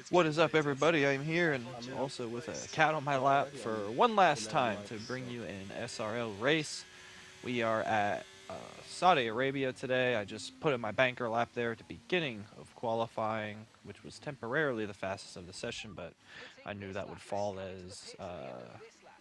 What is up, everybody? I'm here and also with a cat on my lap for one last time to bring you an SRL race. We are at Saudi Arabia today. I just put in my banker lap there at the beginning of qualifying, which was temporarily the fastest of the session, but I knew that would fall as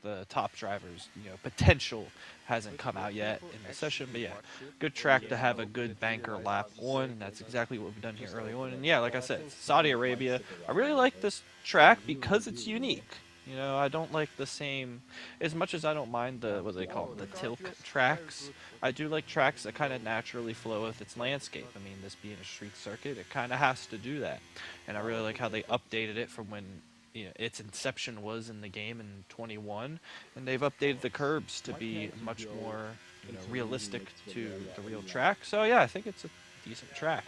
the top driver's potential hasn't come out yet in the session. But yeah, good track to have a good banker lap on. And that's exactly what we've done here early on. And yeah, like I said, Saudi Arabia. I really like this track because it's unique. I don't like the same, as much as I don't mind the, what do they call them, the tilk tracks. I do like tracks that kind of naturally flow with its landscape. I mean, this being a street circuit, it kind of has to do that. And I really like how they updated it from when its inception was in the game in 21, and they've updated the curbs to be much more realistic to the real track. So yeah, I think it's a decent track.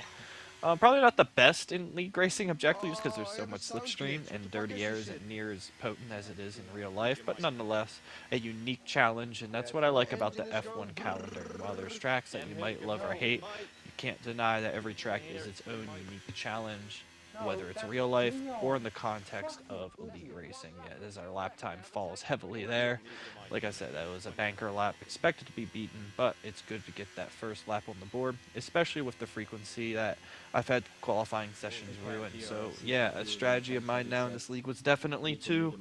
Probably not the best in league racing objectives because there's so much slipstream and dirty air isn't near as potent as it is in real life, but nonetheless a unique challenge, and that's what I like about the F1 calendar. While there's tracks that you might love or hate, you can't deny that every track is its own unique challenge, whether it's real life or in the context of elite racing. Yeah, as our lap time falls heavily there. Like I said, that was a banker lap, expected to be beaten, but it's good to get that first lap on the board, especially with the frequency that I've had qualifying sessions ruined. So yeah, a strategy of mine now in this league was definitely to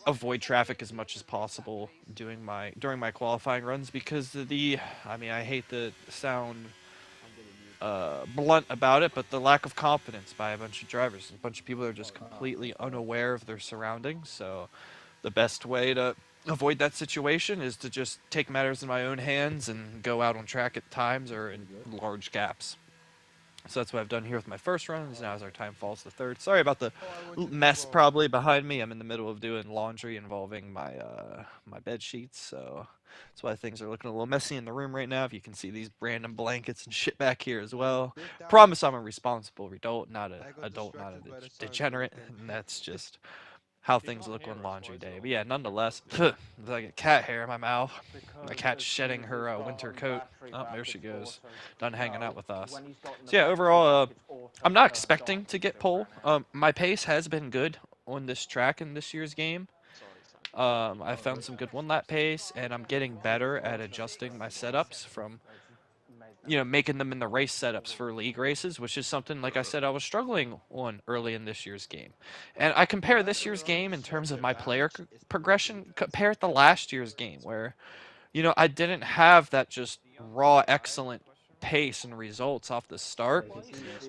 avoid traffic as much as possible during my qualifying runs because I mean, I hate to sound blunt about it, but the lack of confidence by a bunch of drivers. A bunch of people are just completely unaware of their surroundings. So the best way to avoid that situation is to just take matters in my own hands and go out on track at times or in large gaps. So that's what I've done here with my first run. Now as our time falls to third. Sorry about the mess probably behind me. I'm in the middle of doing laundry involving my bed sheets, so that's why things are looking a little messy in the room right now. If you can see these random blankets and shit back here as well. Promise I'm a responsible adult, not a adult, not a degenerate, and that's just how things look on laundry day. But yeah, nonetheless, there's like a cat hair in my mouth. My cat's shedding her winter coat. Oh, there she goes. Done hanging out with us. So yeah, overall, I'm not expecting to get pole. My pace has been good on this track in this year's game. I found some good one lap pace, and I'm getting better at adjusting my setups from making them in the race setups for league races, which is something, like I said, I was struggling on early in this year's game. And I compare this year's game in terms of my player progression, compare it to last year's game, where, I didn't have that just raw, excellent pace and results off the start,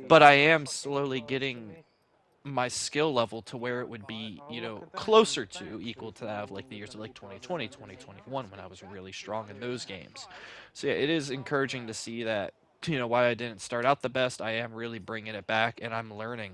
but I am slowly getting my skill level to where it would be, closer to equal to that of like the years of like 2020, 2021 when I was really strong in those games. So yeah, it is encouraging to see that, why I didn't start out the best, I am really bringing it back and I'm learning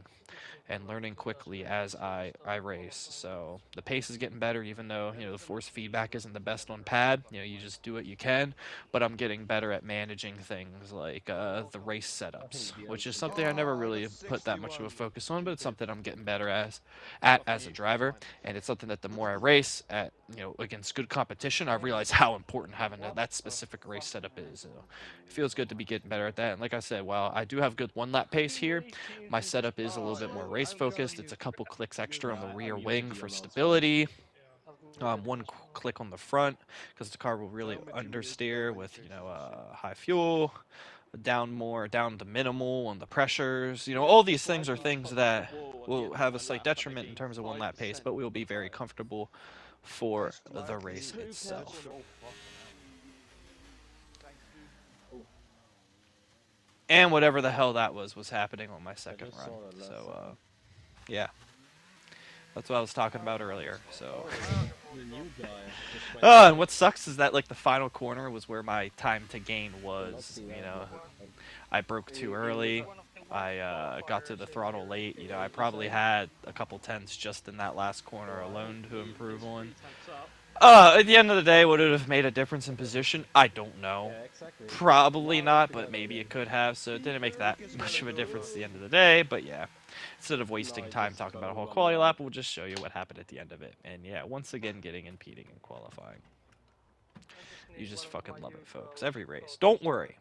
and learning quickly as I race. So the pace is getting better, even though the force feedback isn't the best on pad. You just do what you can, but I'm getting better at managing things like the race setups, which is something I never really put that much of a focus on, but it's something I'm getting better as a driver, and it's something that the more I race at against good competition, I realize how important having that specific race setup is. So it feels good to be getting better at that. And like I said, while I do have good one lap pace here, my setup is a little bit more race focused. It's a couple clicks extra on the rear wing for stability. One click on the front because the car will really understeer with high fuel, down to minimal on the pressures. All these things are things that will have a slight detriment in terms of one lap pace, but we will be very comfortable for the race itself. And whatever the hell that was happening on my second run. So yeah, that's what I was talking about earlier. So and what sucks is that like the final corner was where my time to gain was. I broke too early. I got to the throttle late. I probably had a couple tenths just in that last corner alone to improve on. At the end of the day, would it have made a difference in position? I don't know. Probably not, but maybe it could have, so it didn't make that much of a difference at the end of the day, but yeah. Instead of wasting time talking about a whole quality lap, we'll just show you what happened at the end of it. And yeah, once again, getting impeding and qualifying. You just fucking love it, folks. Every race. Don't worry.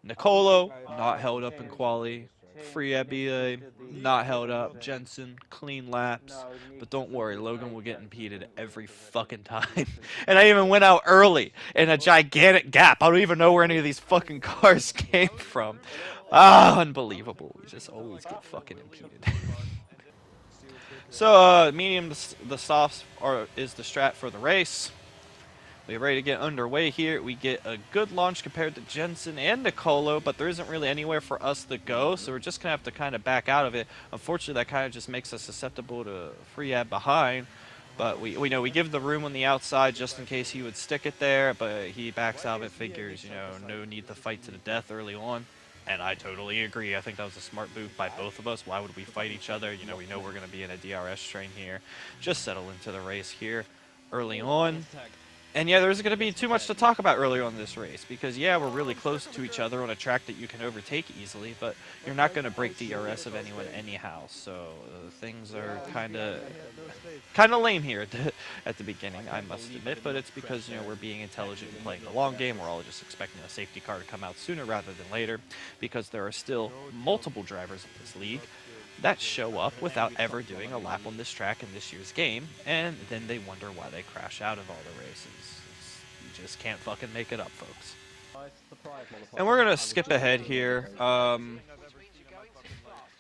Nicolo, not held up in quali. Free FBA, not held up. Jensen, clean laps. But don't worry, Logan will get impeded every fucking time. And I even went out early in a gigantic gap. I don't even know where any of these fucking cars came from. Ah, unbelievable. We just always get fucking impeded. So, medium, the softs is the strat for the race. We're ready to get underway here. We get a good launch compared to Jensen and Nicolo, but there isn't really anywhere for us to go, so we're just going to have to kind of back out of it. Unfortunately, that kind of just makes us susceptible to free ab behind, but we know we give the room on the outside just in case he would stick it there, but he backs out of it, figures, no need to fight to the death early on. And I totally agree. I think that was a smart move by both of us. Why would we fight each other? We know we're going to be in a DRS train here. Just settle into the race here early on. And yeah, there's going to be too much to talk about earlier on this race because yeah, we're really close to each other on a track that you can overtake easily, but you're not going to break DRS of anyone anyhow. So things are kind of lame here at the beginning, I must admit. But it's because we're being intelligent and playing the long game. We're all just expecting a safety car to come out sooner rather than later, because there are still multiple drivers in this league that show up without ever doing a lap on this track in this year's game, and then they wonder why they crash out of all the races. You just can't fucking make it up, folks. And we're gonna skip ahead here.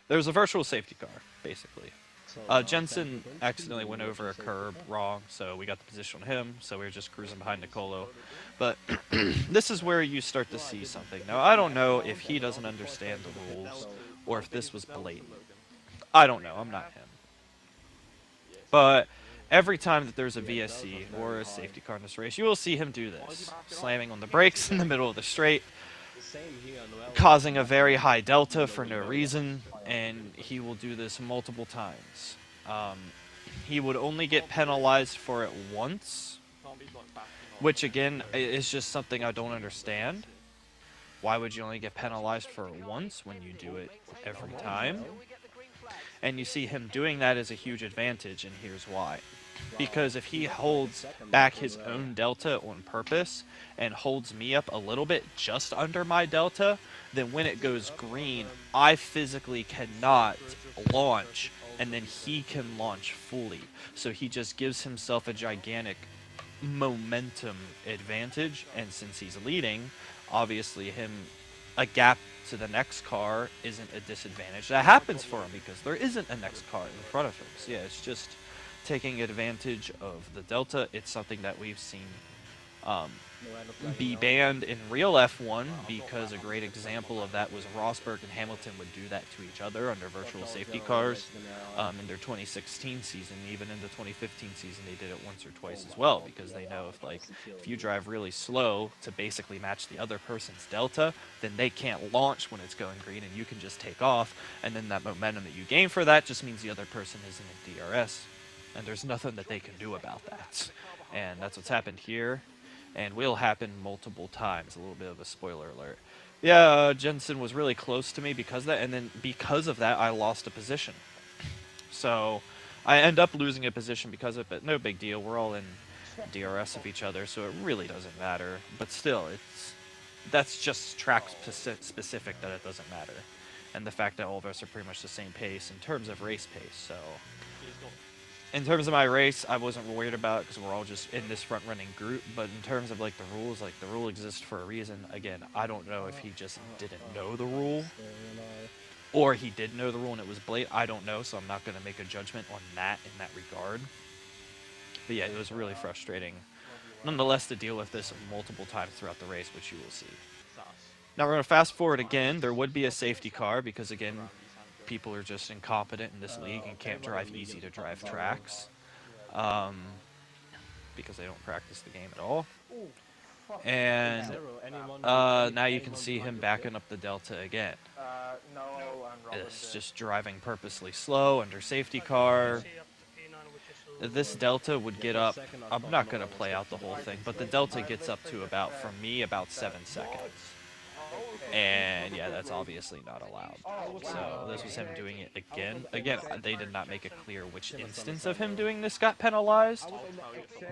There's a virtual safety car, basically. Jensen accidentally went over a curb wrong, so we got the position on him, so we were just cruising behind Nicolo. But this is where you start to see something. Now, I don't know if he doesn't understand the rules, or if this was blatant. I don't know, I'm not him. But every time that there's a VSC or a safety car in this race, you will see him do this. Slamming on the brakes in the middle of the straight, causing a very high delta for no reason, and he will do this multiple times. He would only get penalized for it once, which again is just something I don't understand. Why would you only get penalized for it once when you do it every time? And you see him doing that as a huge advantage, and here's why. Because if he holds back his own delta on purpose and holds me up a little bit just under my delta, then when it goes green, I physically cannot launch, and then he can launch fully. So he just gives himself a gigantic momentum advantage, and since he's leading, obviously a gap to the next car isn't a disadvantage. That happens for him because there isn't a next car in front of him. So yeah, it's just taking advantage of the delta. It's something that we've seen be banned in real F1, because a great example of that was Rosberg and Hamilton would do that to each other under virtual safety cars in their 2016 season. Even in the 2015 season, they did it once or twice as well, because they know if you drive really slow to basically match the other person's delta, then they can't launch when it's going green, and you can just take off, and then that momentum that you gain for that just means the other person isn't in DRS, and there's nothing that they can do about that. And that's what's happened here, and will happen multiple times. A little bit of a spoiler alert. Yeah, Jensen was really close to me because of that, and then because of that, I lost a position. So I end up losing a position because of it. No big deal. We're all in DRS of each other, so it really doesn't matter. But still, that's just track specific that it doesn't matter, and the fact that all of us are pretty much the same pace in terms of race pace. So in terms of my race, I wasn't worried about it because we're all just in this front-running group. But in terms of the rules, the rule exists for a reason. Again, I don't know if he just didn't know the rule, or he did know the rule and it was blatant. I don't know, so I'm not going to make a judgment on that in that regard. But yeah, it was really frustrating, nonetheless, to deal with this multiple times throughout the race, which you will see. Now we're going to fast forward again. There would be a safety car because, again, people are just incompetent in this league and can't drive easy-to-drive tracks because they don't practice the game at all. And now you can see him backing up the delta again. It's just driving purposely slow under safety car. This delta would get up. I'm not going to play out the whole thing, but the delta gets up to for me, about 7 seconds. And yeah, that's obviously not allowed. So this was him doing it again. Again, they did not make it clear which instance of him doing this got penalized,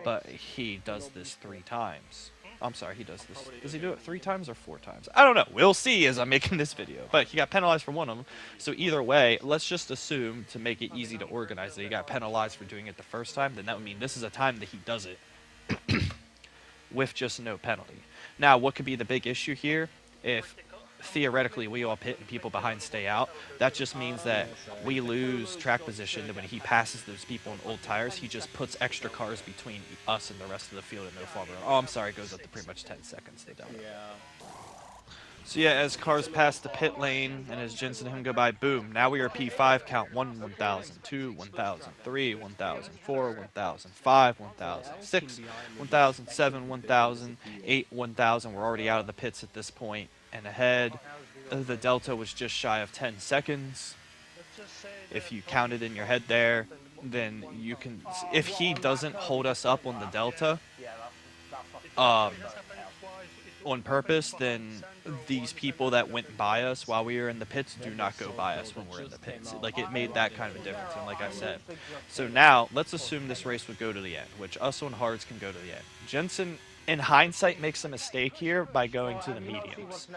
but he does this 3 times. I'm sorry, he does this. Does he do it 3 times or 4 times? I don't know. We'll see as I'm making this video. But he got penalized for one of them. So either way, let's just assume to make it easy to organize that he got penalized for doing it the first time. Then that would mean this is a time that he does it with just no penalty. Now, what could be the big issue here? If theoretically we all pit and people behind stay out, that just means that we lose track position. That when he passes those people in old tires, he just puts extra cars between us and the rest of the field and no fall run. Oh, I'm sorry, it goes up to pretty much 10 seconds. The delta. So yeah, as cars pass the pit lane and as Jensen and him go by, boom, now we are P5, count 1, 1,000, 2, 1,000, 3, 1,000, 4, 1,000, 5, 1,000, 6, 1,000, 7, 1,000, 8, 1,000. We're already out of the pits at this point and ahead. The delta was just shy of 10 seconds. If you count it in your head there, then you can, if he doesn't hold us up on the delta, on purpose, then these people that went by us while we were in the pits do not go by us when we're in the pits. Like, it made that kind of a difference, and like I said. So now, let's assume this race would go to the end, which us on hards can go to the end. Jensen, in hindsight, makes a mistake here by going to the mediums.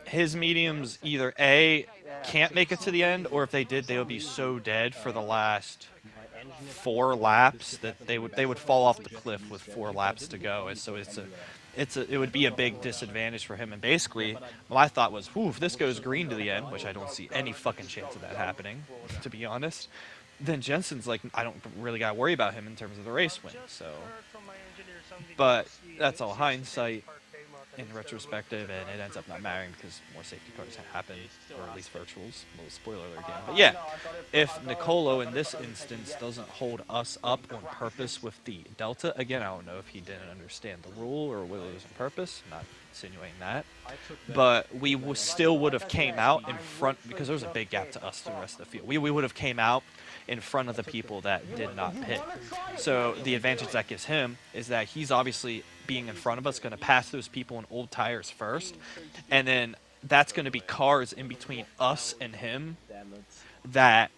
His mediums either A, can't make it to the end, or if they did, they would be so dead for the last 4 laps that they would fall off the cliff with 4 laps to go. And so it would be a big disadvantage for him. And basically, my thought was, whew, if this goes green to the end, which I don't see any fucking chance of that happening, to be honest, then Jensen's like, I don't really got to worry about him in terms of the race win. So, but that's all hindsight in retrospective, and it ends up not mattering because more safety cars happen, or at least virtuals. A little spoiler alert again. But yeah, if Nicolo in this instance doesn't hold us up on purpose with the delta, again, I don't know if he didn't understand the rule or whether it was on purpose. I'm not insinuating that, but we still would have came out in front because there was a big gap to us to the rest of the field. We would have came out in front of the people that did not pit. So the advantage that gives him is that he's obviously being in front of us going to pass those people in old tires first, and then that's going to be cars in between us and him that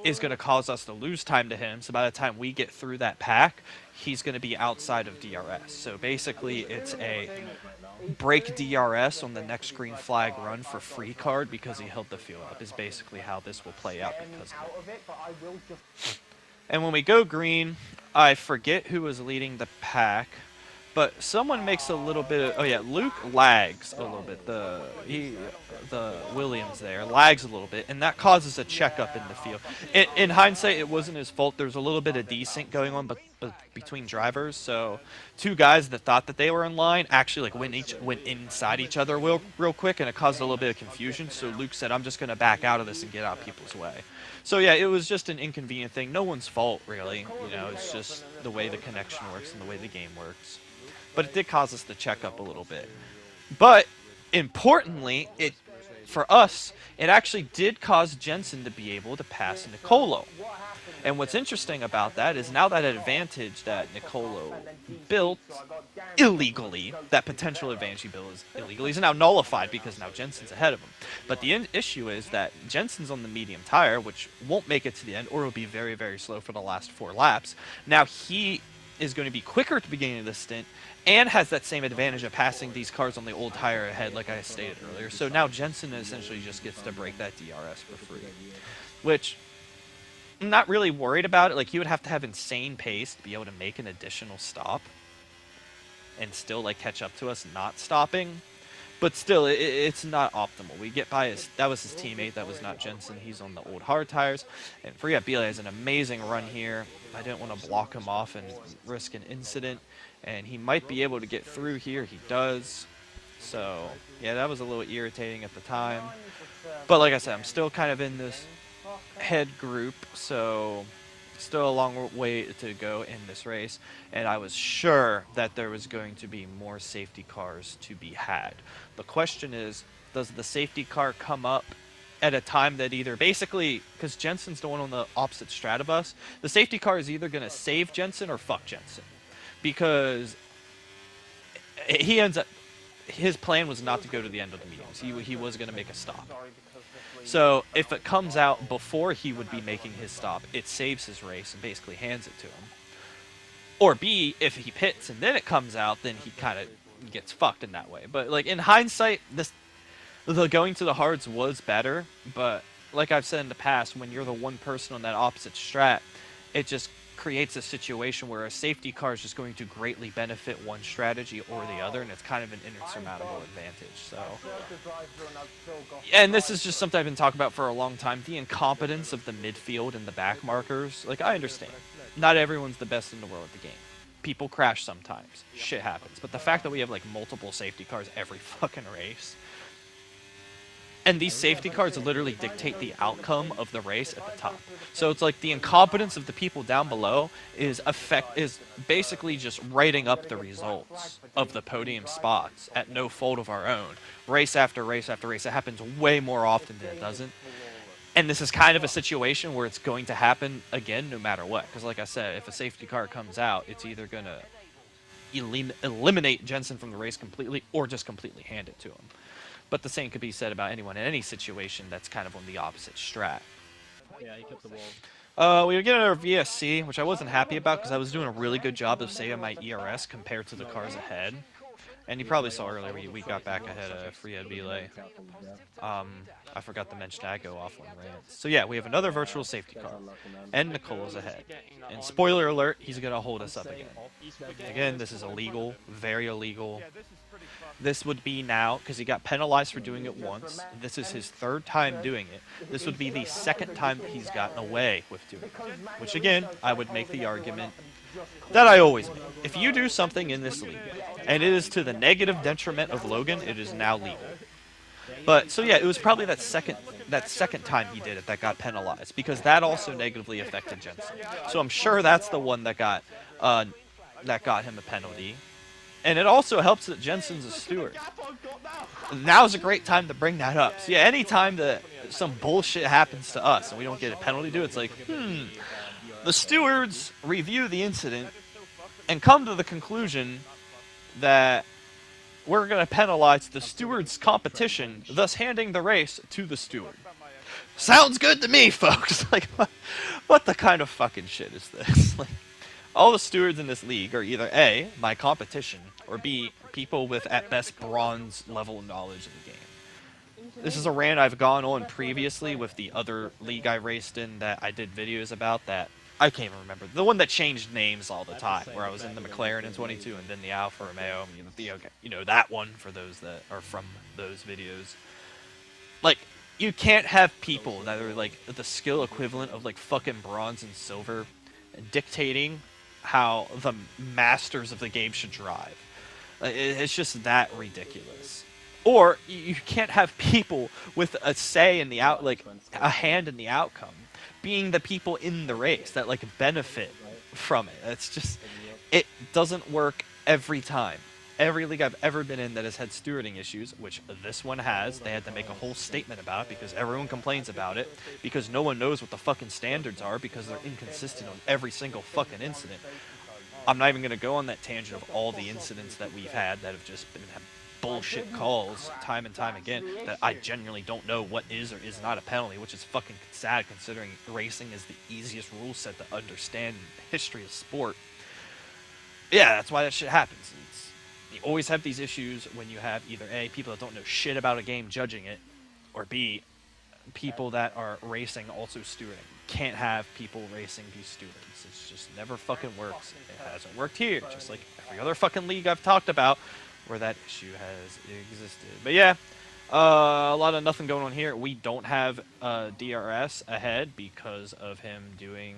is going to cause us to lose time to him. So by the time we get through that pack, he's going to be outside of DRS. So basically it's a break DRS on the next green flag run for free card because he held the field up is basically how this will play out because of it. And when we go green, I forget who was leading the pack, but someone makes a little bit of, oh yeah, Luke lags a little bit. The Williams there lags a little bit, and that causes a checkup in the field. In hindsight, it wasn't his fault. There's a little bit of desync going on, but between drivers. So 2 guys that thought that they were in line actually like went inside each other real quick, and it caused a little bit of confusion. So Luke said, "I'm just going to back out of this and get out of people's way." So yeah, it was just an inconvenient thing. No one's fault really. You know, it's just the way the connection works and the way the game works. But it did cause us to check up a little bit. But importantly, for us, it actually did cause Jensen to be able to pass Nicolo. And what's interesting about that is now that advantage that Nicolo built illegally, that potential advantage he built illegally, is now nullified because now Jensen's ahead of him. But the issue is that Jensen's on the medium tire, which won't make it to the end, or will be very, very slow for the last 4 laps. Now he is going to be quicker at the beginning of the stint, and has that same advantage of passing these cars on the old tire ahead, like I stated earlier. So now Jensen essentially just gets to break that DRS for free, which I'm not really worried about it. Like, he would have to have insane pace to be able to make an additional stop and still, like, catch up to us not stopping. But still, it's not optimal. We get by that was his teammate, that was not Jensen. He's on the old hard tires. And Freya Bile has an amazing run here. I didn't want to block him off and risk an incident. And he might be able to get through here. He does. So, yeah, that was a little irritating at the time. But like I said, I'm still kind of in this head group, so still a long way to go in this race. And I was sure that there was going to be more safety cars to be had. The question is, does the safety car come up at a time that either basically, because Jensen's the one on the opposite strat of us, the safety car is either going to save Jensen or fuck Jensen. Because he ends up, his plan was not to go to the end of the mediums. He was going to make a stop. So if it comes out before he would be making his stop, it saves his race and basically hands it to him. Or B, if he pits and then it comes out, then he kind of gets fucked in that way. But like in hindsight, the going to the hards was better, but like I've said in the past, when you're the one person on that opposite strat, it just creates a situation where a safety car is just going to greatly benefit one strategy or the other, and it's kind of an insurmountable advantage. So, and this is just something I've been talking about for a long time: the incompetence of the midfield and the back markers. Like I understand, not everyone's the best in the world at the game. People crash sometimes. Shit happens. But the fact that we have like multiple safety cars every fucking race, and these safety cars literally dictate the outcome of the race at the top. So it's like the incompetence of the people down below is basically just writing up the results of the podium spots at no fault of our own. Race after race after race. It happens way more often than it doesn't. And this is kind of a situation where it's going to happen again no matter what. Because like I said, if a safety car comes out, it's either going to eliminate Jensen from the race completely or just completely hand it to him. But the same could be said about anyone in any situation that's kind of on the opposite strat. Yeah, he kept the wall. We were getting our VSC, which I wasn't happy about because I was doing a really good job of saving my ERS compared to the cars ahead. And you probably saw earlier we got back ahead of Free Ed Belay. I forgot to mention I go off on rants. So yeah, we have another virtual safety car. And Nicolo's ahead. And spoiler alert, he's going to hold us up again. Again, this is illegal, very illegal. This would be now, because he got penalized for doing it once. This is his third time doing it. This would be the second time that he's gotten away with doing it. Which again, I would make the argument that I always make. If you do something in this league, and it is to the negative detriment of Logan, it is now legal. But, so yeah, it was probably that second time he did it that got penalized, because that also negatively affected Jensen. So I'm sure that's the one that got him a penalty. And it also helps that Jensen's a steward. Now's a great time to bring that up. So yeah, anytime that some bullshit happens to us and we don't get a penalty due, it's like, the stewards review the incident and come to the conclusion that we're going to penalize the steward's competition, thus handing the race to the steward. Sounds good to me, folks. Like, what the kind of fucking shit is this? Like, all the stewards in this league are either A, my competition, or B, people with, at best, bronze level knowledge of the game. This is a rant I've gone on previously with the other league I raced in that I did videos about that I can't even remember. The one that changed names all the time, where I was in the McLaren in 22 and then the Alfa Romeo. You know, that one for those that are from those videos. Like, you can't have people that are like the skill equivalent of like fucking bronze and silver dictating how the masters of the game should drive. It's just that ridiculous. Or you can't have people with a say in the like a hand in the outcome, being the people in the race that like benefit from it. It's just, it doesn't work every time. Every league I've ever been in that has had stewarding issues, which this one has, they had to make a whole statement about it because everyone complains about it, because no one knows what the fucking standards are because they're inconsistent on every single fucking incident. I'm not even going to go on that tangent of all the incidents that we've had that have just been bullshit calls time and time again that I genuinely don't know what is or is not a penalty, which is fucking sad considering racing is the easiest rule set to understand in the history of sport. Yeah, that's why that shit happens. You always have these issues when you have either A, people that don't know shit about a game judging it, or B, people that are racing also stewarding. Can't have people racing be stewards. It's just never fucking works. It hasn't worked here, just like every other fucking league I've talked about where that issue has existed. But yeah, a lot of nothing going on here. We don't have DRS ahead because of him doing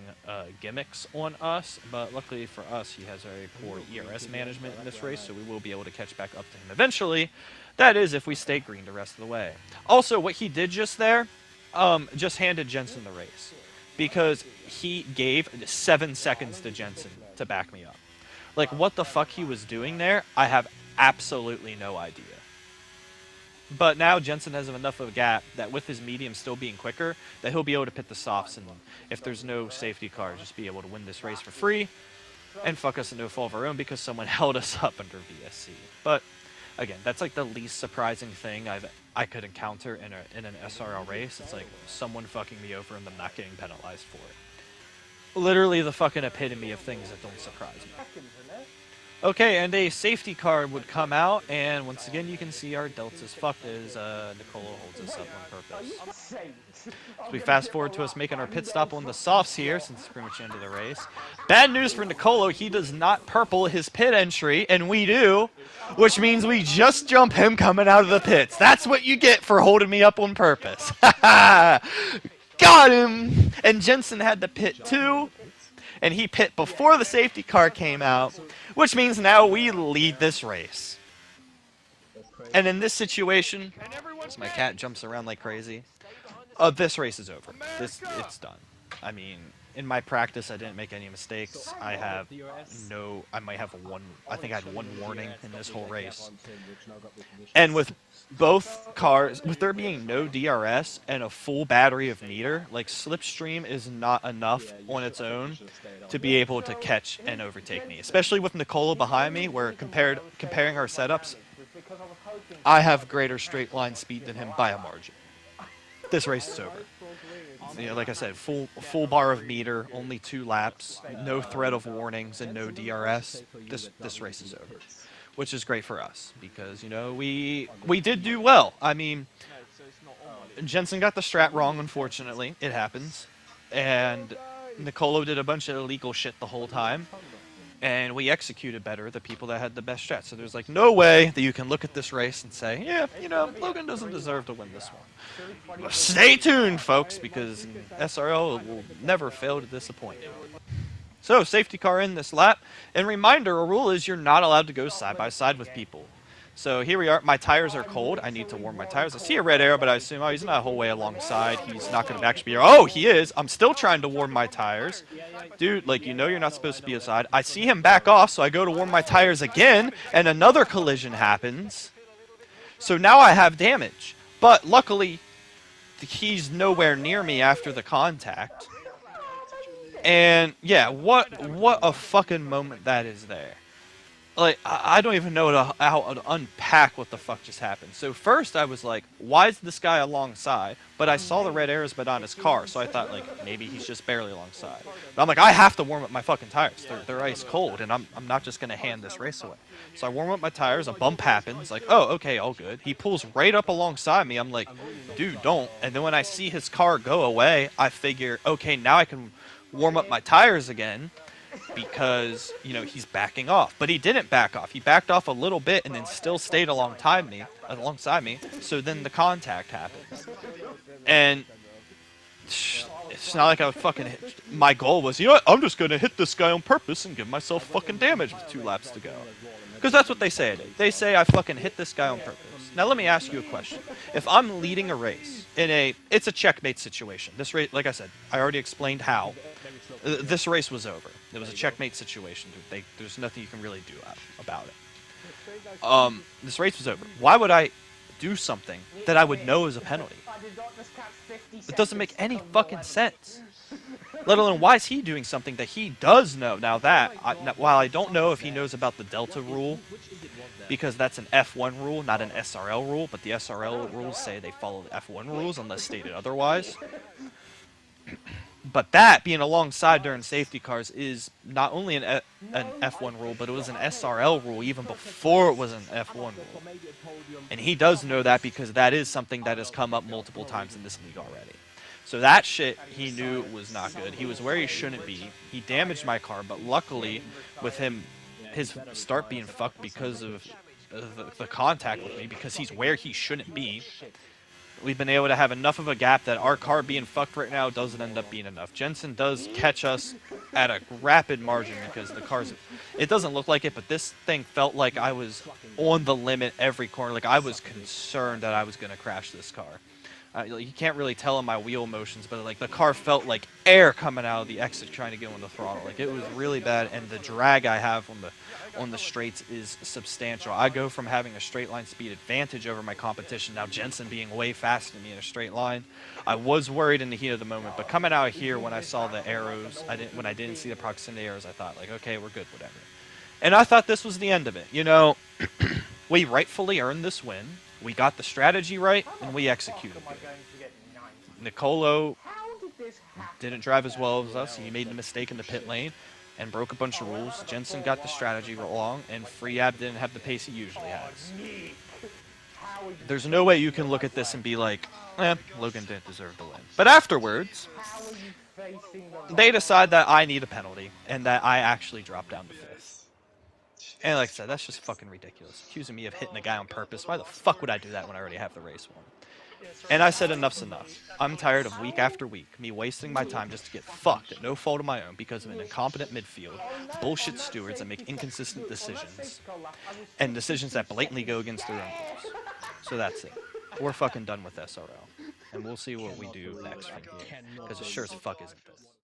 gimmicks on us, but luckily for us, he has very poor ERS management in this race, so we will be able to catch back up to him eventually. That is if we stay green the rest of the way. Also, what he did just there, just handed Jensen the race, because he gave 7 seconds to Jensen to back me up. Like, what the fuck he was doing there, I have absolutely no idea. But now Jensen has enough of a gap that with his medium still being quicker, that he'll be able to pit the softs, and if there's no safety car, just be able to win this race for free and fuck us into a fall of our own because someone held us up under VSC. But again, that's like the least surprising thing I could encounter in an SRL race. It's like someone fucking me over and them not getting penalized for it. Literally the fucking epitome of things that don't surprise me. Okay, and a safety car would come out, and once again you can see our delta's fucked as Nicolo holds us up on purpose. So we fast forward to us making our pit stop on the softs here, since it's pretty much the end of the race. Bad news for Nicolo, he does not purple his pit entry, and we do, which means we just jump him coming out of the pits. That's what you get for holding me up on purpose. Got him! And Jensen had to pit too, and he pit before the safety car came out, which means now we lead this race. And in this situation, as my cat jumps around like crazy, this race is over. It's done. I mean, in my practice, I didn't make any mistakes. I have no. I might have one. I think I had one warning in this whole race. And with both cars, with there being no DRS and a full battery of meter, like Slipstream is not enough on its own to be able to catch and overtake me. Especially with Nicola behind me, where comparing our setups, I have greater straight line speed than him by a margin. This race is over. You know, like I said, full bar of meter, only 2 laps, no threat of warnings, and no DRS. This race is over, which is great for us because you know we did do well. I mean, Jensen got the strat wrong, unfortunately. It happens, and Nicolo did a bunch of illegal shit the whole time. And we executed better the people that had the best strat. So there's like no way that you can look at this race and say, yeah, you know, Logan doesn't deserve to win this one. But stay tuned, folks, because SRL will never fail to disappoint you. So safety car in this lap. And reminder, a rule is you're not allowed to go side by side with people. So here we are. My tires are cold. I need to warm my tires. I see a red arrow, but I assume, oh, he's not a whole way alongside. He's not going to actually be here. Oh, he is. I'm still trying to warm my tires. Dude, like, you know you're not supposed to be aside. I see him back off, so I go to warm my tires again, and another collision happens. So now I have damage. But luckily, he's nowhere near me after the contact. And, yeah, what a fucking moment that is there. Like, I don't even know how to unpack what the fuck just happened. So first I was like, why is this guy alongside? But I saw the red arrows but on his car, so I thought, like, maybe he's just barely alongside. But I'm like, I have to warm up my fucking tires. They're ice cold, and I'm not just going to hand this race away. So I warm up my tires, a bump happens, like, oh, okay, all good. He pulls right up alongside me. I'm like, dude, don't. And then when I see his car go away, I figure, okay, now I can warm up my tires again. Because, you know, he's backing off. But he didn't back off. He backed off a little bit and then still stayed alongside me. So then the contact happens. And it's not like I fucking my goal was, you know what, I'm just going to hit this guy on purpose and give myself fucking damage with 2 laps to go. Because that's what they say I did. They say I fucking hit this guy on purpose. Now let me ask you a question. If I'm leading a race it's a checkmate situation. This race, like I said, I already explained how. This race was over. It was a checkmate situation. There's nothing you can really do about it. This race was over. Why would I do something that I would know is a penalty? It doesn't make any fucking sense. Let alone, why is he doing something that he does know? Now while I don't know if he knows about the Delta rule, because that's an F1 rule, not an SRL rule, but the SRL rules say they follow the F1 rules unless stated otherwise. But that, being alongside during safety cars, is not only an F1 rule, but it was an SRL rule even before it was an F1 rule. And he does know that because that is something that has come up multiple times in this league already. So that shit, he knew was not good. He was where he shouldn't be. He damaged my car, but luckily, with his start being fucked because of the contact with me, because he's where he shouldn't be, we've been able to have enough of a gap that our car being fucked right now doesn't end up being enough. Jensen does catch us at a rapid margin because the car's... It doesn't look like it, but this thing felt like I was on the limit every corner. Like, I was concerned that I was going to crash this car. You can't really tell in my wheel motions, but like the car felt like air coming out of the exit trying to get on the throttle. Like, it was really bad, and the drag I have on the straights is substantial. I go from having a straight line speed advantage over my competition, now Jensen being way faster than me in a straight line. I was worried in the heat of the moment, but coming out here when I saw the arrows, when I didn't see the proximity arrows, I thought, like, okay, we're good, whatever. And I thought this was the end of it. You know, we rightfully earned this win. We got the strategy right, and we executed it. Nicolo didn't drive as well as us. He made a mistake in the pit lane. and broke a bunch of rules. Jensen got the strategy wrong, and Freeab didn't have the pace he usually has. There's no way you can look at this and be like, Logan didn't deserve to win. But afterwards, they decide that I need a penalty, and that I actually drop down to 5th. And like I said, that's just fucking ridiculous. Accusing me of hitting a guy on purpose. Why the fuck would I do that when I already have the race won? And I said enough's enough. I'm tired of week after week, me wasting my time just to get fucked at no fault of my own because of an incompetent midfield, bullshit stewards that make inconsistent decisions, and decisions that blatantly go against their own rules. So that's it. We're fucking done with SRL. And we'll see what we do next from here. Because it sure as fuck isn't this.